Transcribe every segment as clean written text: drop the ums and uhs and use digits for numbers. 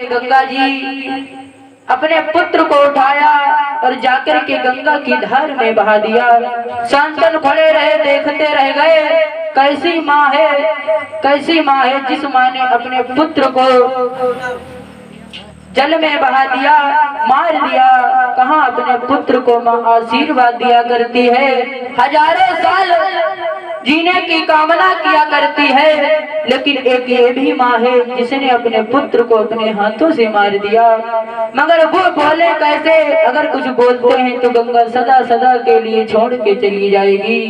गंगा जी अपने पुत्र को उठाया और जाकर के गंगा की धार में बहा दिया। शांतन खड़े रहे, देखते रह गए। कैसी माँ है, कैसी माँ है जिस माँ ने अपने पुत्र को जल में बहा दिया, मार दिया। कहाँ अपने पुत्र को माँ आशीर्वाद दिया करती है, हजारों साल जीने की कामना किया करती है। लेकिन एक ये भी माँ है जिसने अपने पुत्र को अपने हाथों से मार दिया। मगर वो बोले कैसे? अगर कुछ बोलते हैं तो गंगा सदा सदा के लिए छोड़ के चली जाएगी।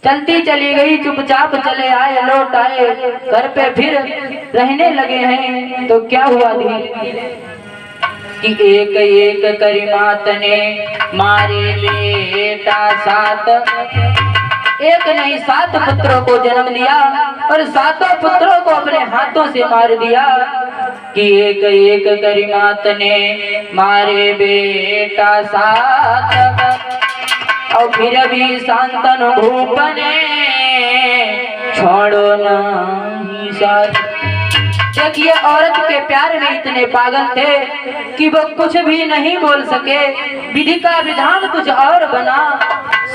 चलती चली गई, चुपचाप चले आए, लौट आए घर पे, फिर रहने लगे हैं। तो क्या हुआ धीरे कि एक एक करी मात ने मारे बेटा सात, एक नहीं 7 पुत्रों को जन्म दिया और 7 पुत्रों को अपने हाथों से मार दिया। कि एक एक करी मात ने मारे बेटा 7 और फिर भी शांतन भूप ने छोड़ो नहीं साथ। देखिए, औरत के प्यार में इतने पागल थे कि वो कुछ भी नहीं बोल सके। विधि का विधान कुछ और बना।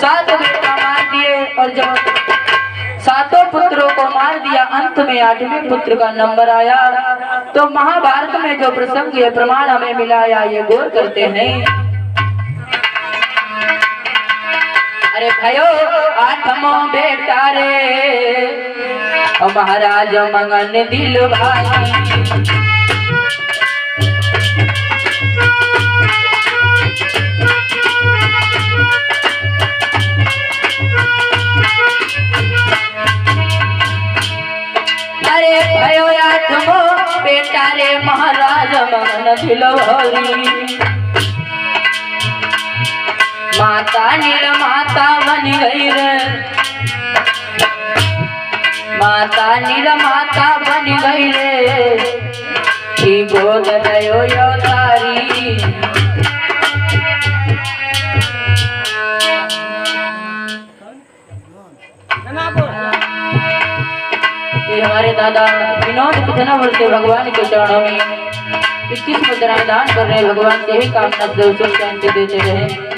7 बेटा मार दिए और जब 7 पुत्रों को मार दिया, अंत में 8वें पुत्र का नंबर आया। तो महाभारत में जो प्रसंग ये प्रमाण हमें मिला, या ये गौर करते हैं। अरे भयो 8वां बेटा रे और महाराज मंगन दिल भाई। अरे भयो 8वां बेटा रे महाराज मंगन दिल भाई। माता निर्माता बन गई रे, माता निर्माता बन गई रे, की गोद लयो यो तारी। ये हमारे दादा विनोद पिथनपुर से भगवान के चरणों में 21 मुद्राएं दान कर रहे। भगवान से ही कामना दर्शन शांति देते रहे।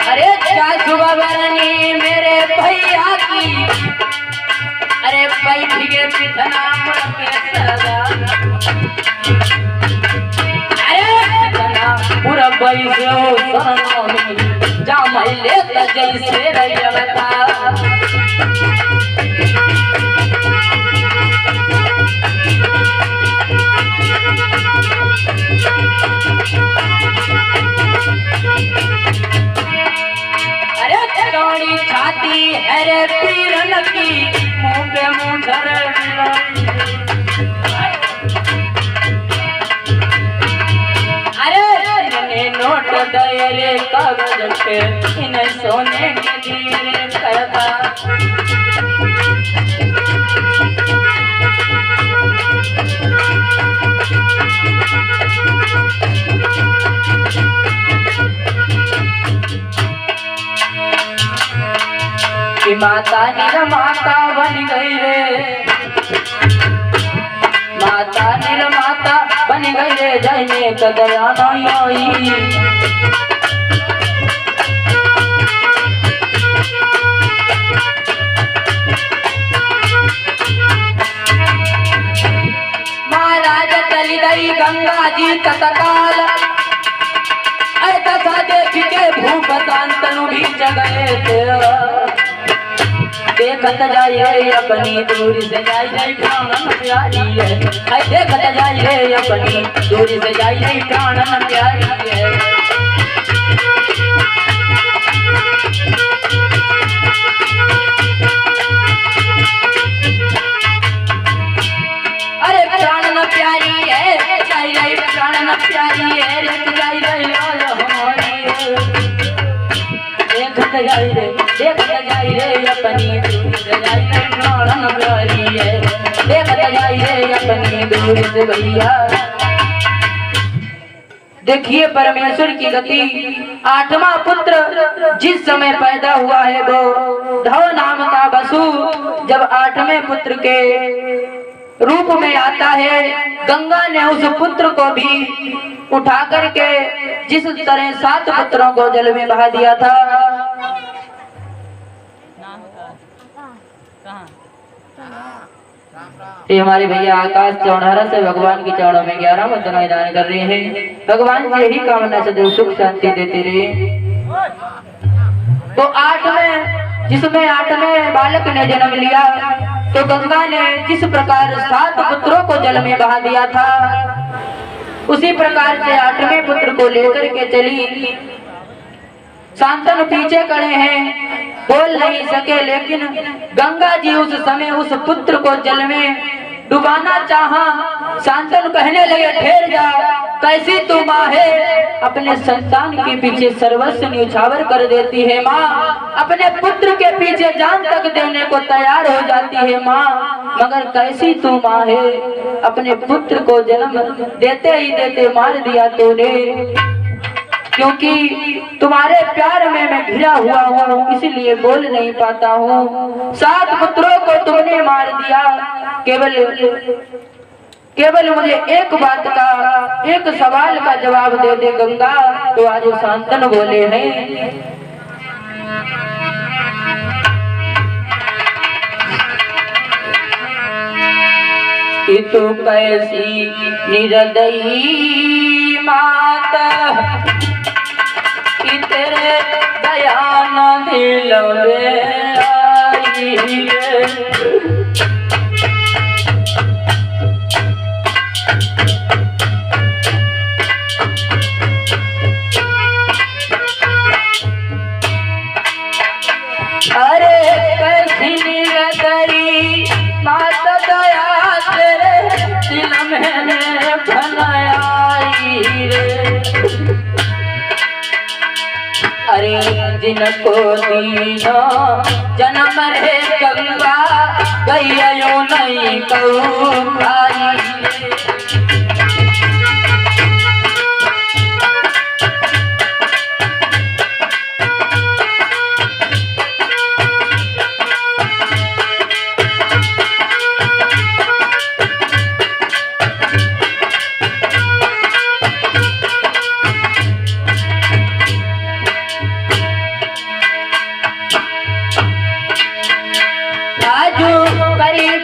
अरे सुबह बरनी मेरे भैया की, अरे बैठ के पिथना पे सदा, अरे पिथना पूरा बैसो सनोनी जा मैले त जैसे रैयवता। छाती अरे पीरन की मुंह पे मुंह धर। अरे नोट दे कागज पे इन्हें सोने के लिए करता। कि माता निर्माता बन गई रे, माता निर्माता बन गई रे, जाने कदया नहीं आई। महाराज चली गई गंगा जी तत्काल, ऐसा देख के भूप शांतनु भी जगए थे। देखत जाइए अपनी दूरी से जाइए प्राणन प्यारी है, देखत जाइए अपनी दूरी से जाइए प्राणन प्यारी है। अरे प्राणन प्यारी है, जाइए प्राणन प्यारी है, देखत जाइए अपनी दूर से जाइए प्राणन प्यारी है, देखत जाइए अपनी दूर से भैया। देखिए परमेश्वर की गति। आठवां पुत्र जिस समय पैदा हुआ है वो धव नाम का वसु जब आठवें पुत्र के रूप में आता है, गंगा ने उस पुत्र को भी उठा करके जिस तरह 7 पुत्रों को जल में बहा दिया था। ये हमारे भैया आकाश चौड़हरा से भगवान की चौड़ों में 11 वंदनाएं दान कर रहे हैं। भगवान जी यही कामना से सुख शांति देते रहे। तो 8 में जिसमें 8वें बालक ने जन्म लिया तो गंगा ने जिस प्रकार 7 पुत्रों को जल में बहा दिया था उसी प्रकार से 8वें पुत्र को लेकर के चली। शांतनु पीछे खड़े हैं, बोल नहीं सके, लेकिन गंगा जी उस समय उस पुत्र को जल में डुबाना चाहा। शांतनु कहने लगे, ठहर जा, कैसी तू माँ है, अपने संतान के पीछे सर्वस्व न्यौछावर कर देती है माँ, अपने पुत्र के पीछे जान तक देने को तैयार हो जाती है माँ, मगर कैसी तू माँ है, अपने पुत्र को जन्म देते ही देते मार दिया तूने, क्योंकि तुम्हारे प्यार में मैं घिरा हुआ हूँ इसलिए बोल नहीं पाता हूँ। 7 पुत्रों को तुमने मार दिया, केवल मुझे एक बात का, एक सवाल का जवाब दे दे गंगा। तो आज शांतनु बोले हैं, कि तू कैसी निर्दयी माता कि तेरे दया न दिलवे आई रे। अरे कैसी निर्दयी माता दया तेरे दिल में बनाई रे। अरे जिनको दीना जन्म रे गंगा गैयो नहीं कहूँ भाई।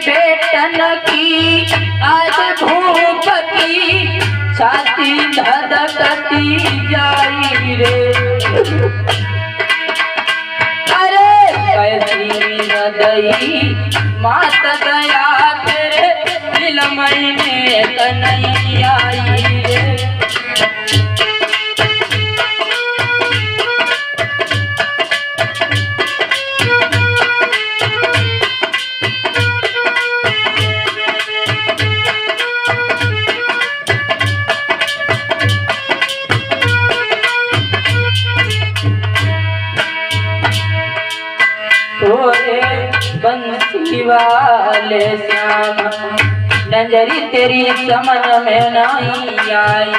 बेटन की आज भूख की छाती धधकती जाई रे। अरे कैसी हृदयी माता दया तेरे दिल में कन्हैया आई रे। बंसी वाले श्याम नजरी तेरी समझ में नहीं आई।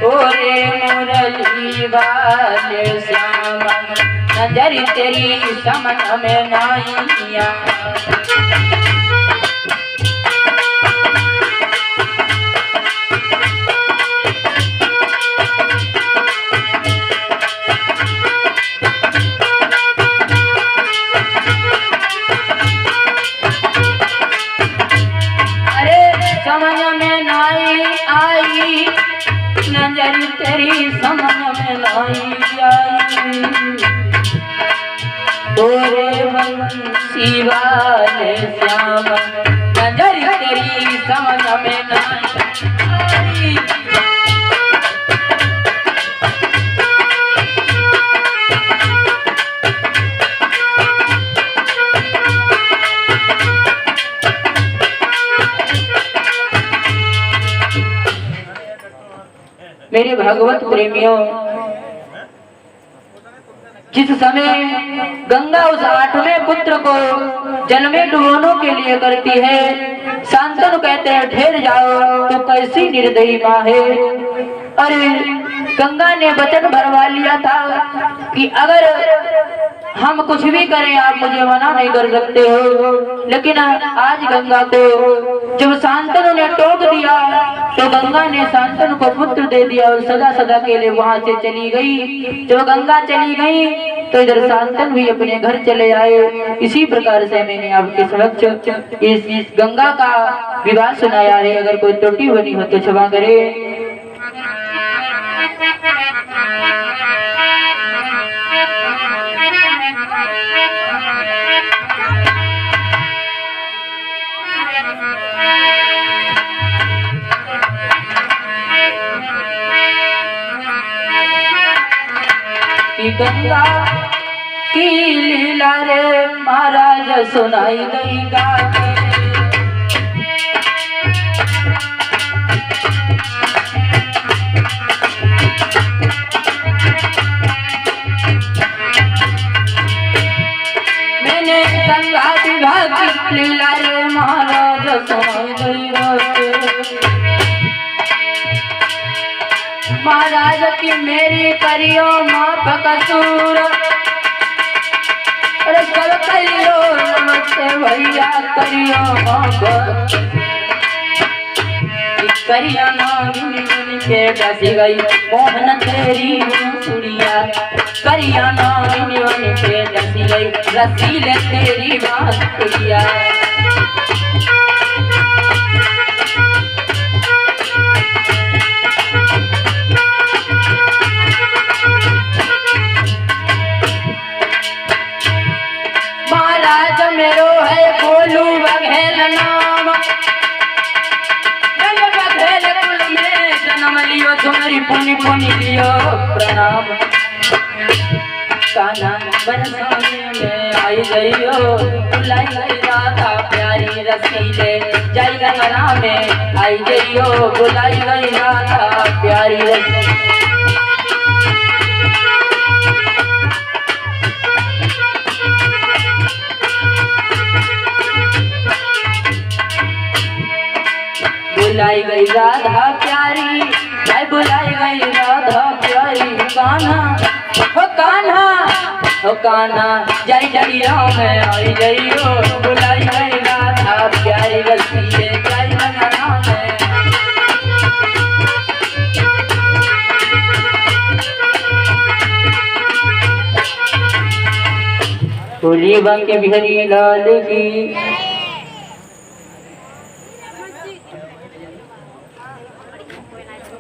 ओरे मुरली वाले श्याम नजरी तेरी समझ में नहीं आई। नजर तेरी समझ में नहीं आई। ओरे बंसी वाले श्याम नजर तेरी समझ में नहीं आई। मेरे भागवत प्रेमियों, जिस समय गंगा उस 8वें पुत्र को जल में डुबोने के लिए करती है, शांतनु कहते हैं, ठहर जाओ, तो कैसी निर्दयी माँ है, और गंगा ने वचन भरवा लिया था कि अगर हम कुछ भी करें आप मुझे मना नहीं कर सकते हो। लेकिन आज गंगा को जब शांतनु ने टोक दिया तो गंगा ने शांतनु को पुत्र दे दिया और सदा सदा के लिए वहां से चली गई। जब गंगा चली गई तो इधर शांतनु भी अपने घर चले आए। इसी प्रकार से मैंने आपके समक्ष इस गंगा का विवाह सुनाया है। अगर कोई त्रुटि बनी हो तो क्षमा करे। गंगा की लीला रे महाराज सुनाई गई गाके। मैंने गंगा विवाह की लीला रे महाराज सुनाई गई गाके। महाराज की मेरी करियो माफ कसूर, अरे सब करियो नमस्ते भैया करियो माफ। करिया नागिन के डसी गई मोहन तेरी बांसुरिया। करिया नागिन के डसी गई रसीले तेरी बांसुरिया। मेरो है गोलू बघेल नाम, बघेल कुल में जन्म लियो तुम्हारी पुनि पुनि लियो प्रणाम। कान्हा बरसाने में आई गईयो बुलाई गई राधा प्यारी रसीले। जय गंगा में आई गईयो बुलाई गई राधा प्यारी रसीले। बुलाई गई राधा प्यारी, जय बुलाई गई राधा प्यारी। कान्हा हो कान्हा हो कान्हा जय जड़िया में आई जइयो बुलाई गई राधा प्यारी रसीले। जय गंगा में बोलिए बांके बिहारी लाल की।